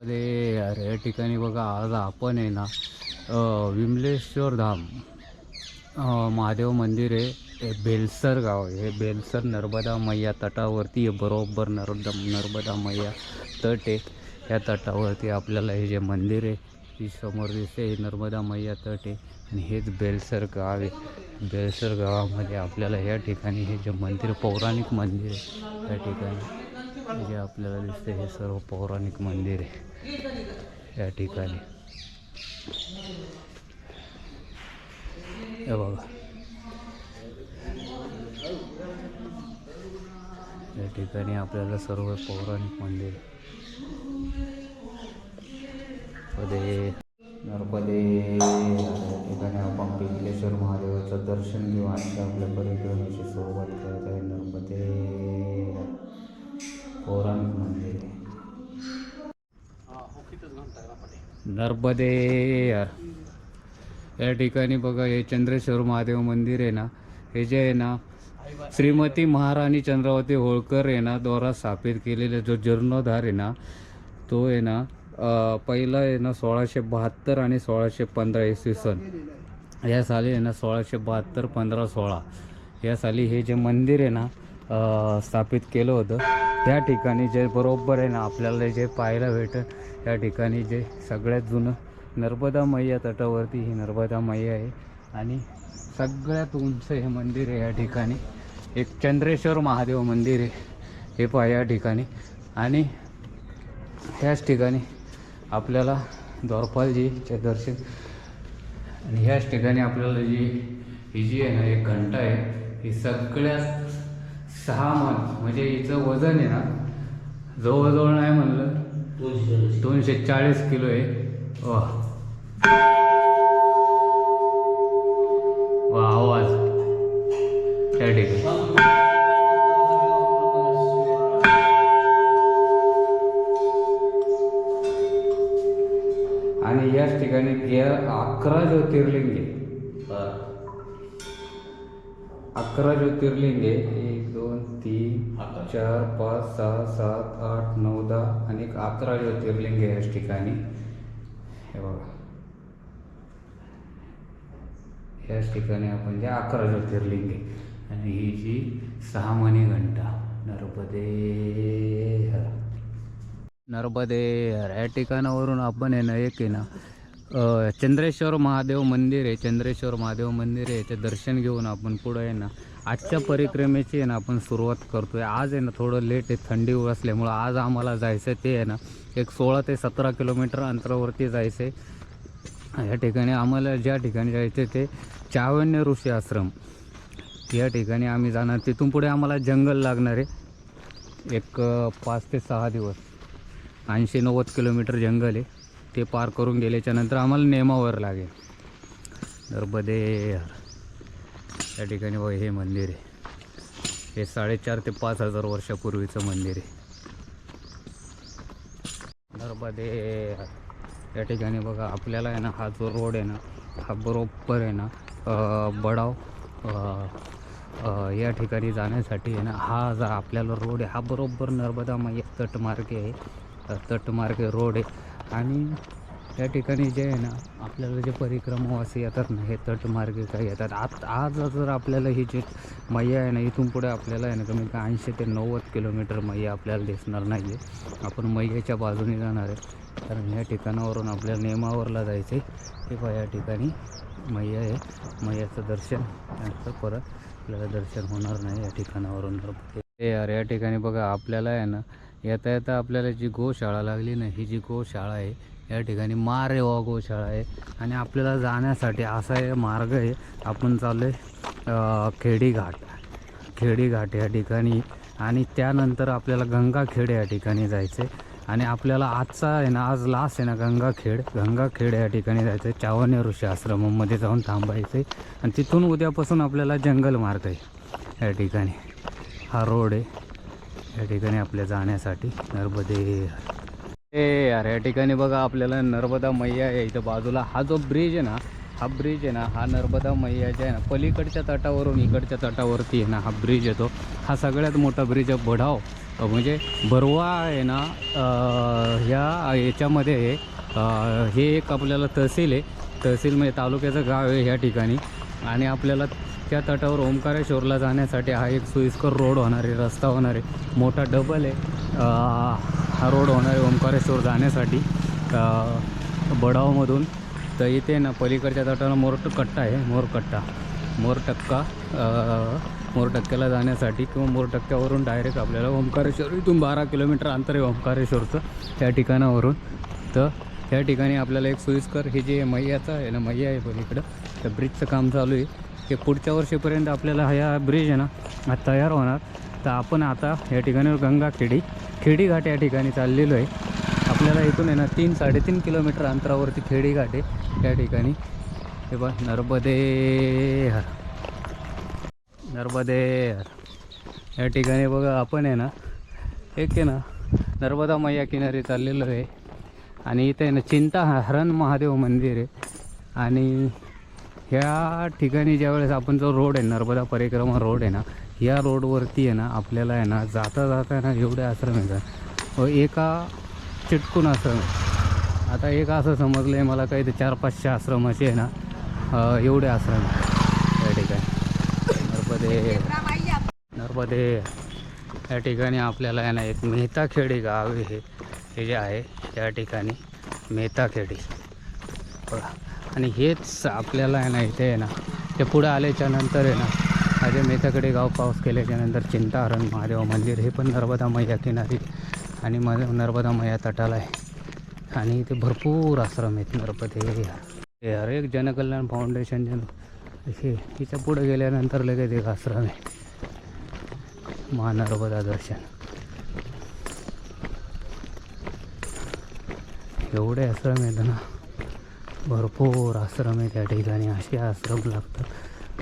अरे यार या ठिकाणी बघा आज आपण आहे ना विमलेश्वर धाम महादेव मंदिर आहे. हे बेलसर गाव आहे. हे बेलसर नर्मदा मैया तटावरती आहे. बरोबर नर्मदा मैया तट आहे. या तटावरती आपल्याला हे जे मंदिर आहे ही समोर दिसते हे नर्मदा मैया तट आहे आणि हेच बेलसर गाव आहे. बेलसर गावामध्ये आपल्याला या ठिकाणी हे जे मंदिर पौराणिक मंदिर आहे या ठिकाणी जे आपल्याला दिसते हे सर्व पौराणिक मंदिर आहे या ठिकाणी. हे बघा या ठिकाणी आपल्याला सर्व पौराणिक मंदिर नर्मदे या ठिकाणी आपण पिंगलेश्वर महादेवाचं दर्शन घेऊ आणि आपल्या परिक्रमेची सुरुवात करत आहे. नर्मदे पौराणिक मंदिर आहे. नर्मदे या ठिकाणी बघा हे चंद्रेश्वर महादेव मंदिर आहे ना, हे जे आहे ना श्रीमती महाराणी चंद्रावती होळकर आहे ना द्वारा स्थापित केलेले जो जीर्णोद्धार आहे ना तो आहे ना पहिला आहे ना 1672 आणि 1615 इसवी सन या साली आहे ना 1672 1516 या साली हे जे मंदिर आहे ना स्थापित केलं होतं. त्या ठिकाणी जे बरोबर आहे ना आपल्याला जे पाहायला भेटतं या ठिकाणी जे सगळ्यात जुनं नर्मदा मैया तटावरती ही नर्मदा मैया आहे आणि सगळ्यात उंच हे मंदिर आहे. या ठिकाणी एक चंद्रेश्वर महादेव मंदिर आहे हे पहा या ठिकाणी आणि ह्याच ठिकाणी आपल्याला द्वारपालजीचे दर्शन आणि ह्याच ठिकाणी आपल्याला ही जी आहे ना एक घंटा आहे ही सगळ्यात 6 मन म्हणजे हिचं वजन आहे ना जवळजवळ नाही म्हणलं 240 किलो आहे. वा आवाज त्या ठिकाणी आणि याच ठिकाणी 11 ज्योतिर्लिंगे 11 ज्योतिर्लिंगे 1 2 3 4 5 6 7 8 9 10 आणि 11 ज्योतिर्लिंगे याच ठिकाणी. हे बघा याच ठिकाणी आपण जे 11 ज्योतिर्लिंगे आणि ही जी 6 मणी घंटा नर्मदे या ठिकाणावरून आपण आहे ना एक आहे ना चंद्रेश्वर महादेव मंदिर आहे. चंद्रेश्वर महादेव मंदिर आहे ते दर्शन घेऊन आपण पुढं आहे ना आजच्या परिक्रमेची आहे ना आपण सुरुवात करतोय. आज आहे ना थोडं लेट आहे थंडी असल्यामुळं आज आम्हाला जायचं आहे ते आहे ना एक 16 ते 17 किलोमीटर अंतरावरती जायचं आहे. या ठिकाणी आम्हाला ज्या ठिकाणी जायचं आहे ते चावण्य ऋषी आश्रम या ठिकाणी आम्ही जाणार. तिथून पुढे आम्हाला जंगल लागणार आहे एक 5 ते 6 दिवस 80-90 किलोमीटर जंगल आहे ते पार करून गेल्याच्या नंतर आम्हाला नेमावर लागेल. नर्मदे या ठिकाणी बघा हे मंदिर आहे हे 4,500 ते 5,000 वर्षापूर्वीचं मंदिर आहे. नर्मदे या ठिकाणी बघा आपल्याला आहे ना हा जो रोड आहे ना हा बरोबर आहे ना बडाव या ठिकाणी जाण्यासाठी आहे ना हा आपल्याला रोड आहे हा बरोबर नर्मदा मैया तटमार्गे आहे. तटमार्गे रोड आहे आणि या ठिकाणी जे आहे ना आपल्याला जे परिक्रमावासी येतात ना हे तटमार्गे काही येतात. आज जर आपल्याला ही जी मैया आहे ना इथून पुढे आपल्याला आहे ना कमी 80 ते 90 किलोमीटर मैया आपल्याला दिसणार नाही आहे. आपण मैयाच्या बाजूने जाणार आहे कारण या ठिकाणावरून आपल्याला नेमावरला जायचं आहे. हे पहा या ठिकाणी मैया आहे. मैयाचं दर्शन नंतर परत आपल्याला दर्शन होणार नाही या ठिकाणावरून. यार या ठिकाणी बघा आपल्याला आहे ना येता येता आपल्याला जी गोशाळा लागली ना ही जी गोशाळा आहे या ठिकाणी मारेवा गोशाळा आहे आणि आपल्याला जाण्यासाठी असा आहे मार्ग आहे. आपण चाललो आहे खेडीघाट या ठिकाणी आणि त्यानंतर आपल्याला गंगाखेड या ठिकाणी जायचं आहे आणि आपल्याला आजचा आहे ना आज लास्ट आहे ना गंगाखेड या ठिकाणी जायचं आहे. चावण्य ऋषी आश्रमामध्ये जाऊन थांबायचं आहे आणि तिथून उद्यापासून आपल्याला जंगल मार्ग आहे. या ठिकाणी हा रोड आहे या ठिकाणी आपल्या जाण्यासाठी. नर्मदे यार या ठिकाणी बघा आपल्याला नर्मदा मैया आहे इथं बाजूला. हा जो ब्रिज आहे ना हा नर्मदा मैयाच्या आहे ना पलीकडच्या तटावरून इकडच्या तटावरती आहे ना हा ब्रिज येतो. हा सगळ्यात मोठा ब्रिज आहे बढाव म्हणजे बरवा आहे ना, याच्यामध्ये हे एक आपल्याला तहसील आहे. तहसील म्हणजे तालुक्याचं गाव आहे ह्या ठिकाणी. आणि आपल्याला त्या तटावर ओंकारेश्वरला जाण्यासाठी हा एक सोयीस्कर रोड होणार आहे, रस्ता होणार आहे. मोठा डबल आहे हा रोड होणार आहे ओंकारेश्वर जाण्यासाठी बडावमधून. तर इथे ना पलीकडच्या तटाला मोरकट्टा आहे, मोरटक्क्याला जाण्यासाठी किंवा मोरटक्क्यावरून डायरेक्ट आपल्याला ओंकारेश्वर, इथून 12 किलोमीटर अंतर आहे ओंकारेश्वरचं त्या ठिकाणावरून. तर त्या ठिकाणी आपल्याला एक सोयीस्कर हे जे मैयाचं आहे ना, मैया आहे पलीकडं, त्या ब्रिजचं काम चालू आहे. ते पुढच्या वर्षीपर्यंत आपल्याला हा ब्रिज आहे ना तयार होणार. तर आपण आता या ठिकाणी खेडी घाट या ठिकाणी चाललेलो आहे. आपल्याला इथून आहे ना 3-3.5 किलोमीटर अंतरावरती खेडी घाट आहे त्या ठिकाणी. हे बघ, नर्मदे या ठिकाणी बघा आपण आहे ना एक आहे ना नर्मदा मैया किनारी चाललेलो आहे. आणि इथे आहे ना चिंताहरण महादेव मंदिर आहे. आणि ह्या ठिकाणी ज्यावेळेस आपण जो रोड आहे नर्मदा परिक्रमा रोड आहे ना, या रोडवरती आहे ना आपल्याला आहे ना जाता ना एवढे आश्रम येतात व एका चिटकून आश्रम आहे. आता एक असं समजलं आहे मला, काही ते 400-500 आश्रमाचे आहे ना एवढे आश्रम या ठिकाणी. नर्मदे या ठिकाणी आपल्याला आहे ना एक मेहताखेडी गाव हे जे आहे त्या ठिकाणी मेहताखेडी बघा. आणि हेच आपल्याला आहे ना इथे आहे ना ते पुढे आल्याच्या नंतर आहे ना माझ्या मेहताखेडी गाव पाऊस केल्याच्यानंतर चिंताहरण महादेव मंदिर, हे पण नर्मदा मैया किनारी आणि नर्मदा मैया तटाला आहे. आणि इथे भरपूर आश्रम आहेत नर्मदे. यार एक जनकल्याण फाउंडेशन हे हिच्या पुढे गेल्यानंतर लगेच एक आश्रम आहे महानर्मदा दर्शन. एवढे आश्रम आहेत ना, भरपूर आश्रम आहे त्या ठिकाणी. असे आश्रम लागतात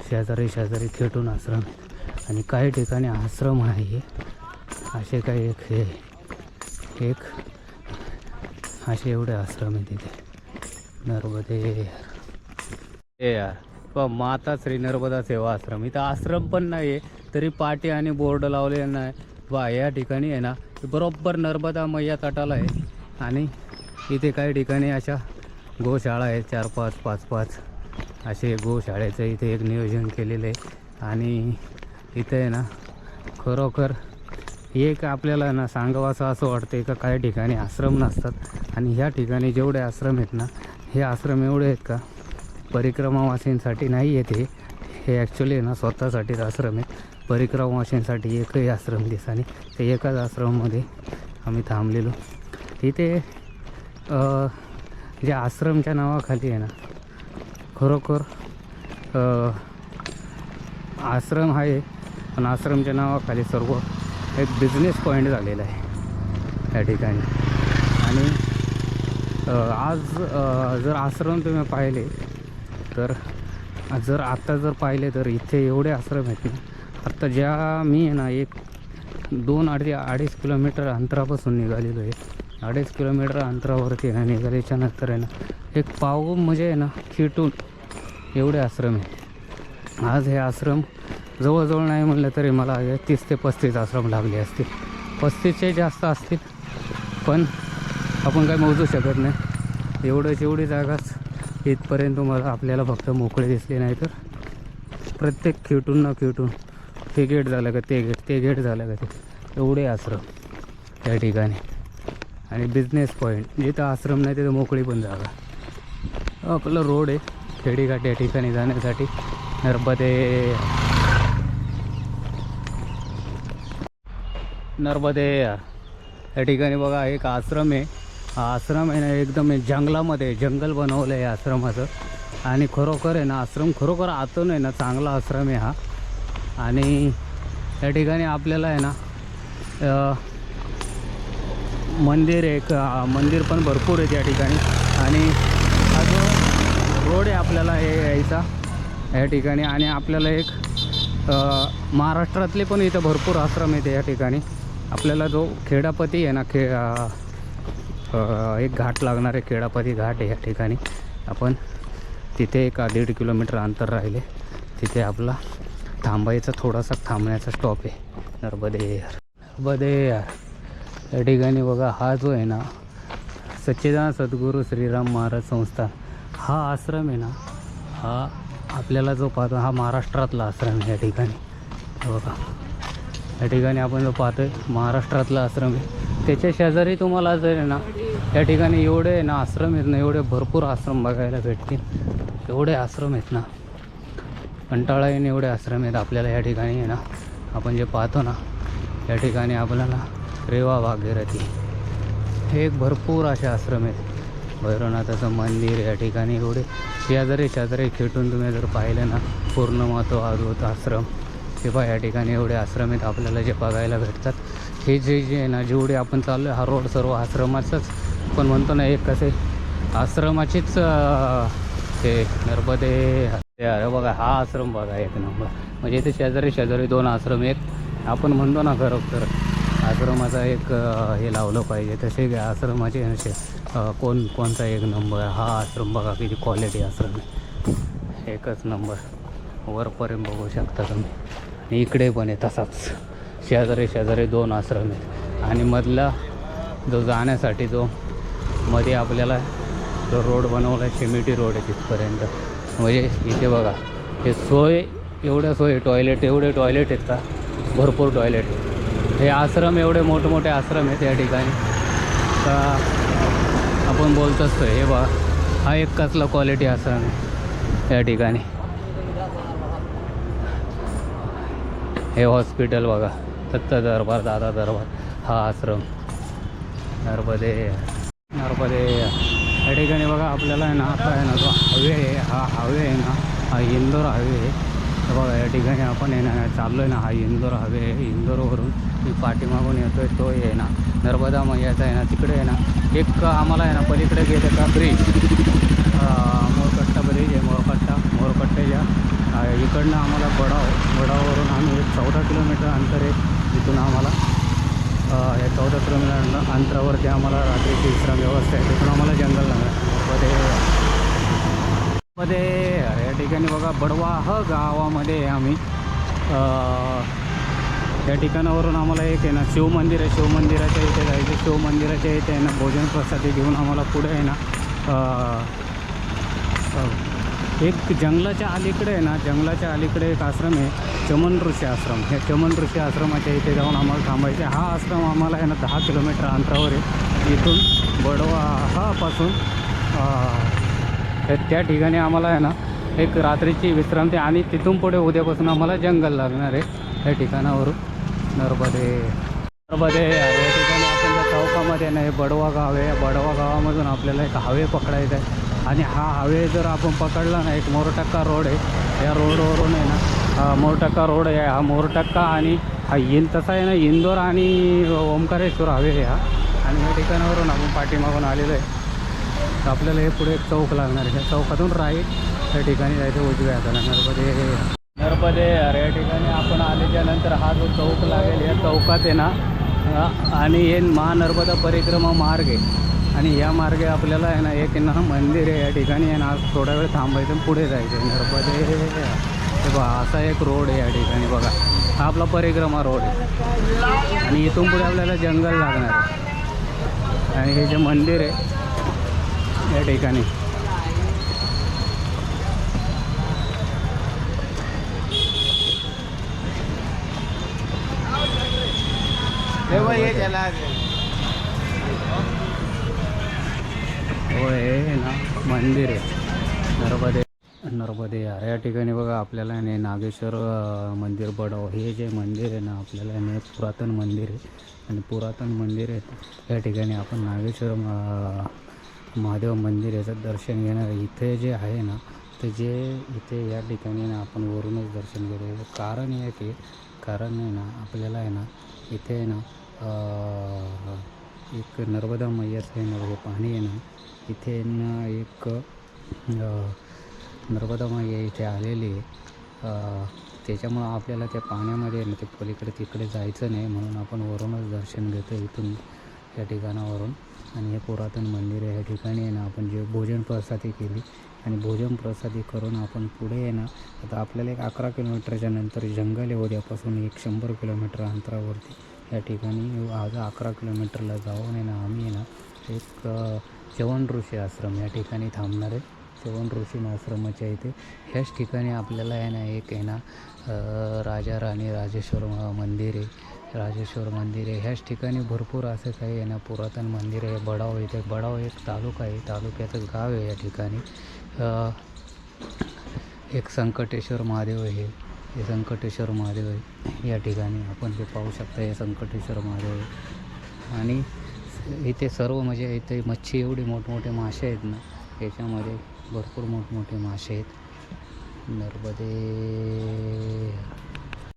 शेजारी खेटून आश्रम आहेत. आणि काही ठिकाणी आश्रम आहे असे काही एक असे एवढे आश्रम आहे तिथे नर्मदे. यार माता श्री नर्मदा सेवा आश्रम, इथं आश्रम पण नाही आहे तरी पाटी आणि बोर्ड लावलेला नाही बा. या ठिकाणी आहे ना बरोबर नर्मदा मैया तटाला आहे. आणि इथे काही ठिकाणी अशा गोशाळा आहेत 4-5, 5-5 असे गोशाळेचं इथे एक नियोजन केलेलं आहे. आणि इथे आहे ना खरोखर एक आपल्याला ना सांगावं असं वाटतं का काही ठिकाणी आश्रम नसतात. आणि ह्या ठिकाणी जेवढे आश्रम आहेत ना, हे आश्रम एवढे आहेत का परिक्रमावासींसाठी नाही आहेत. हे ॲक्च्युली आहे ना स्वतःसाठीच आश्रम आहेत. परिक्रमावासींसाठी एकही आश्रम दिसाने. ते एकाच आश्रममध्ये आम्ही थांबलेलो. इथे जे आश्रमच्या नावाखाली आहे ना खरोखर आश्रम आहे, पण आश्रमच्या नावाखाली सर्व एक बिझनेस पॉईंट झालेला आहे त्या ठिकाणी. आणि आज जर आश्रम तुम्ही पाहिले तर जर पाहिले तर इथे एवढे आश्रम आहेत ना. आत्ता ज्या मी आहे ना 2-2.5 किलोमीटर अंतरापासून निघालेलो आहे. 2.5 किलोमीटर अंतरावरती आहे ना निघाल्याच्या नंतर आहे ना एक पाव म्हणजे आहे ना खेटून एवढे आश्रम आहे. आज हे आश्रम जवळजवळ नाही म्हणलं तरी मला 30 ते 35 आश्रम लागले असतील. 35चे जास्त असतील, पण आपण काय मोजू शकत नाही. एवढी जागाच इथपर्यंत तुम्हाला आपल्याला फक्त मोकळे दिसले नाही तर प्रत्येक खेटून ना खेटून हे गेट झालं का ते गेट झालं का ते एवढे आश्रम त्या ठिकाणी. आणि बिझनेस पॉईंट जिथं आश्रम नाही तिथं मोकळी पण जागा. आपलं रोड आहे खेडीघाट या ठिकाणी जाण्यासाठी नर्मदे या ठिकाणी बघा एक आश्रम आहे. हा आश्रम आहे ना एकदम जंगलामध्ये जंगल बनवलं आहे आश्रमाचं. आणि खरोखर आहे ना आश्रम खरोखर आतून आहे ना चांगला आश्रम आहे हा. आणि या ठिकाणी आपल्याला आहे ना मंदिर पण भरपूर आहे त्या ठिकाणी. आणि हा जो रोड आहे आपल्याला हे यायचा या ठिकाणी. आणि आपल्याला एक महाराष्ट्रातले पण इथं भरपूर आश्रम आहेत या ठिकाणी. आपल्याला जो खेडापती आहे ना एक घाट लागणार आहे, खेडापती घाट आहे या ठिकाणी. आपण तिथे 1-1.5 किलोमीटर अंतर राहिले, तिथे आपला थांबायचा थोडासा थांबण्याचा स्टॉप आहे नर्मदे. नर्मदे यार. या ठिकाणी बघा हा जो आहे ना सच्चिदानंद सद्गुरू श्रीराम महाराज संस्थान हा आश्रम आहे ना, हा आपल्याला जो पाहतो हा महाराष्ट्रातला आश्रम आहे. या ठिकाणी बघा, या ठिकाणी आपण जो पाहतो आहे महाराष्ट्रातला आश्रम आहे. त्याच्या शेजारी तुम्हाला जर आहे ना या ठिकाणी एवढे आहे ना आश्रम आहेत ना, एवढे भरपूर आश्रम बघायला भेटतील. एवढे आश्रम आहेत ना, कंटाळा येणे एवढे आश्रम आहेत आपल्याला या ठिकाणी आहे ना. आपण जे पाहतो ना या ठिकाणी आपल्याला रेवा भागीरथी हे एक भरपूर असे आश्रम आहेत. भैरवनाथाचं मंदिर या ठिकाणी एवढे शेजारी खेटून तुम्ही जर पाहिलं ना पूर्ण महत्त्व अद्भुत आश्रम हे पहा. या ठिकाणी एवढे आश्रम आहेत आपल्याला जे बघायला भेटतात. हे जे आहे ना जेवढे आपण चाललो आहे हा रोड सर्व आश्रमाचंच पण म्हणतो ना, एक कसे आश्रमाचीच ते नर्मदे. अरे बघा हा आश्रम बघा एक नंबर. म्हणजे इथे शेजारी 2 आश्रम आहेत. आपण म्हणतो ना खरं तर आश्रमाचा एक हे लावलं पाहिजे. तसे आश्रमाचे असे कोणता एक नंबर. हा आश्रम बघा किती क्वालिटी आश्रम आहे, एकच नंबर. वरपर्यंत बघू शकता तुम्ही. आणि इकडे पण आहे तसाच शेजारी 2 आश्रम आहेत. आणि मधला जो जाण्यासाठी जो मध्ये आपल्याला जो रोड बनवला सिमेंटी रोड आहे तिथपर्यंत. म्हणजे इथे बघा हे एवढ्या सोय टॉयलेट एवढे टॉयलेट आहेत का, भरपूर टॉयलेट. हे आश्रम एवढे मोठमोठे आश्रम आहेत या ठिकाणी का आपण बोलतो असतो. हे बघा हा एक कसला क्वालिटी आश्रम आहे या ठिकाणी. हे हॉस्पिटल बघा दत्त दरबार, दादा दरबार. हा आश्रम नर्मदे या ठिकाणी बघा आपल्याला आहे ना आता आहे ना जो हायवे आहे हा हायवे आहे ना हा इंदोर हायवे आहे. तर बघा या ठिकाणी आपण आहे ना चाललो आहे ना हा इंदोर हायवे आहे. इंदोरवरून मी पाठीमागून येतो आहे तो आहे ना नर्मदा मैयाचा आहे ना तिकडे आहे ना एक आम्हाला आहे ना पलीकडे गेलं का ब्रिज मोरकट्टा ब्रिज आहे. मोरकट्ट्याच्या इकडनं आम्हाला बडाववरून आम्ही 14 किलोमीटर अंतर आहे. तिथून आम्हाला या 14 किलोमीटर अंतरावरती आम्हाला रात्रीची विश्राम व्यवस्था आहे. तिथून आम्हाला जंगल मध्ये या ठिकाणी बघा बडवाह गावामध्ये आम्ही या ठिकाणावरून आम्हाला एक आहे ना शिवमंदिर आहे. शिवमंदिराच्या इथे जायचं. शिवमंदिराच्या इथे आहे ना भोजन प्रसादी घेऊन आम्हाला पुढे आहे ना एक जंगलाच्या अलीकडे आहे ना जंगलाच्या अलीकडे एक आश्रम आहे चमन ऋषी आश्रम. ह्या चमन ऋषी आश्रमाच्या इथे जाऊन आम्हाला थांबायचे. हा आश्रम आम्हाला आहे ना 10 किलोमीटर अंतरावर आहे. इथून बडवाहापासून त्या ठिकाणी आम्हाला आहे ना एक रात्रीची विश्रांती आणि तिथून पुढे उद्यापासून आम्हाला जंगल लागणार आहे. या ठिकाणावरून नर्मदे या ठिकाणी आपण त्या चौकामध्ये ना हे बडवा गाव आहे. बडवा गावामधून आपल्याला एक हायवे पकडायचा आहे. आणि हा हायवे जर आपण पकडला ना एक मोरटक्का रोड आहे. या रोडवरून आहे ना मोरटक्का रोड आहे. हा मोरटक्का आणि हा तसा आहे ना इंदोर आणि ओंकारेश्वर हायवे आहे हा. आणि या ठिकाणावरून आपण पाठीमागून आलेलो आहे. तर आपल्याला हे पुढे एक चौक लागणार आहे. चौकातून राईट या ठिकाणी जायचं उजव्या हाताला नर्मदे या ठिकाणी आपण आल्याच्यानंतर हा जो चौक लागेल या चौकात आहे ना आणि हे महानर्मदा परिक्रमा मार्ग आहे. आणि या मार्गे आपल्याला आहे ना एक ना मंदिर आहे. या ठिकाणी आहे ना थोडा वेळ थांबायचं पुढे जायचं आहे. नर्मदे बघा असा एक रोड आहे या ठिकाणी. बघा हा आपला परिक्रमा रोड आहे. आणि इथून पुढे आपल्याला जंगल लागणार आहे. आणि हे जे मंदिर आहे या ठिकाणी हे ना मंदिर आहे नर्मदे या ठिकाणी बघा आपल्याला नाही नागेश्वर मंदिर बडाव हे जे मंदिर आहे ना आपल्याला नाही पुरातन मंदिर आहे. आणि पुरातन मंदिर आहे या ठिकाणी आपण नागेश्वर महादेव मंदिर याचं दर्शन घेणार आहे. इथे जे आहे ना ते जे इथे या ठिकाणी ना आपण वरूनच दर्शन घेतो. कारण आहे की कारण आहे ना आपल्याला आहे ना इथे आहे ना एक नर्मदा मैयाचं आहे ना हे पाणी आहे ना इथे ना एक नर्मदा मैया इथे आलेली आहे. त्याच्यामुळं आपल्याला त्या पाण्यामध्ये ना ते पलीकडे तिकडे जायचं नाही म्हणून आपण वरूनच दर्शन घेतो इथून या ठिकाणावरून. आणि हे पुरातन मंदिर आहे. या ठिकाणी आहे ना आपण जे भोजन प्रसादी केली आणि भोजन प्रसादी करून आपण पुढे आहे ना आता आपल्याला एक 11 किलोमीटरच्या नंतर जंगल आहे. उद्यापासून एक 100 किलोमीटर अंतरावरती या ठिकाणी आज 11 किलोमीटरला जाऊन आहे ना आम्ही आहे ना एक चवन ऋषी आश्रम या ठिकाणी थांबणार आहे. चवन ऋषी आश्रमाच्या इथे ह्याच ठिकाणी आपल्याला आहे ना एक आहे ना राजा राणी राजेश्वर मंदिर आहे. राजेश्वर मंदिर आहे. ह्याच ठिकाणी भरपूर असं काही आहे ना पुरातन मंदिर आहे. बडाव इथे बडाव एक तालुका आहे, तालुक्याचं गाव आहे. या ठिकाणी एक संकटेश्वर महादेव आहे. हे संकटेश्वर महादेव आहे. या ठिकाणी आपण ते पाहू शकता. हे संकटेश्वर महादेव आहे. आणि इथे सर्व म्हणजे इथे मच्छी एवढी मोठमोठे मासे आहेत ना, याच्यामध्ये भरपूर मोठमोठे मासे आहेत. नर्मदे